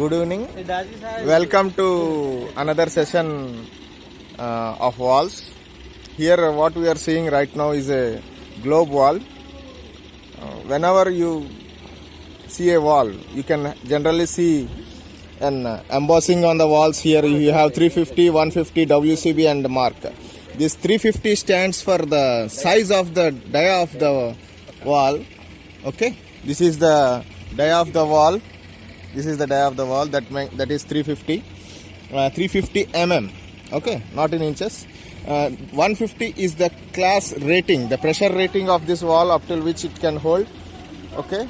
Good evening. Welcome to another session of walls. Here what we are seeing right now is a globe wall. Whenever you see a wall, you can generally see an embossing on the walls. Here you have 350, 150 WCB and mark. This 350 stands for the size of the dia of the wall. Okay, this is the dia of the wall. This is the dia of the wall, that is 350 mm. Okay, not in inches. 150 is the class rating, the pressure rating of this wall up till which it can hold. Okay,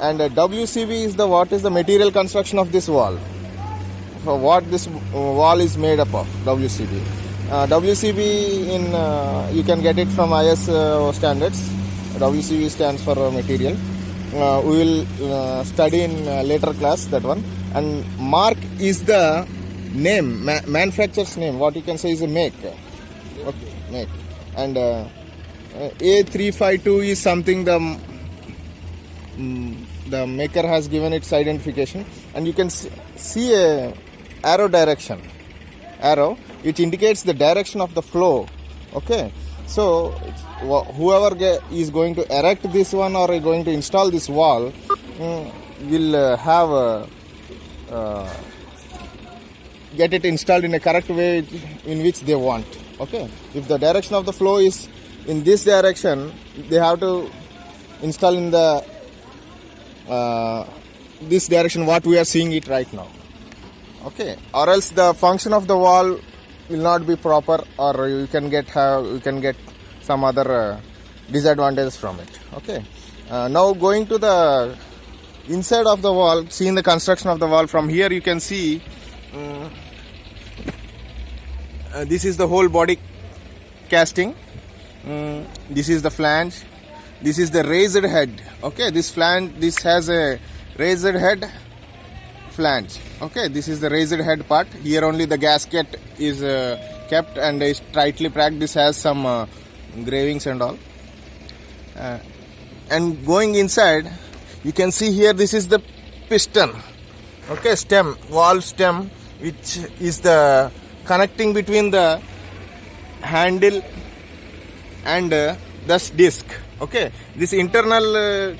and WCB is the material construction of this wall, for what this wall is made up of. WCB in you can get it from IS standards. WCB stands for material. We will study in later class that one. And mark is the name, manufacturer's name. What you can say is a make. Okay, make. And A352 is something the maker has given its identification. And you can see a arrow direction. Arrow, which indicates the direction of the flow. Okay. So, whoever is going to erect this one or going to install this wall will have get it installed in a correct way in which they want. Okay, if the direction of the flow is in this direction, they have to install in the this direction what we are seeing it right now. Okay, or else the function of the wall will not be proper, or you can get some other disadvantages from it. Okay, now going to the inside of the wall, seeing the construction of the wall from here, you can see this is the whole body casting. This is the flange. This is the raised head. Okay, this has a raised head flange. Okay, this is the raised head part. Here only the gasket is kept and is tightly packed. This has some engravings and all. And going inside, you can see here this is the piston. Okay, stem, valve stem, which is the connecting between the handle and this disc. Okay, this internally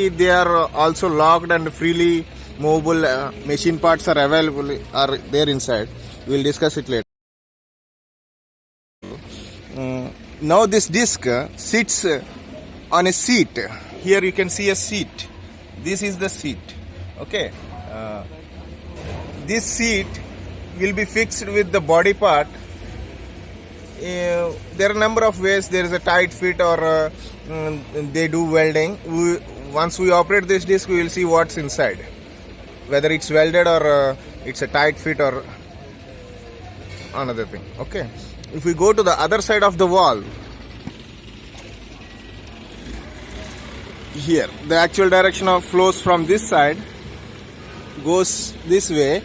they are also locked and freely movable. Machine parts are available, are there inside. We will discuss it later. Now this disc sits on a seat. Here you can see a seat. This is the seat. Okay, this seat will be fixed with the body part. There are a number of ways. There is a tight fit, or they do welding. Once we operate this disc, we will see what's inside, whether it's welded or it's a tight fit or another thing. Okay, if we go to the other side of the wall, here the actual direction of flows from this side goes this way,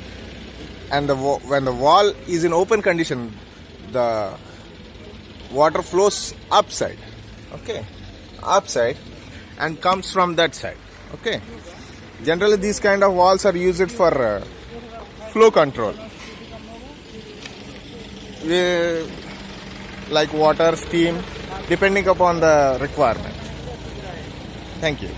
and when the wall is in open condition, the water flows upside. Okay, upside, and comes from that side. Okay, generally these kind of walls are used for flow control, like water, steam, depending upon the requirement. Thank you.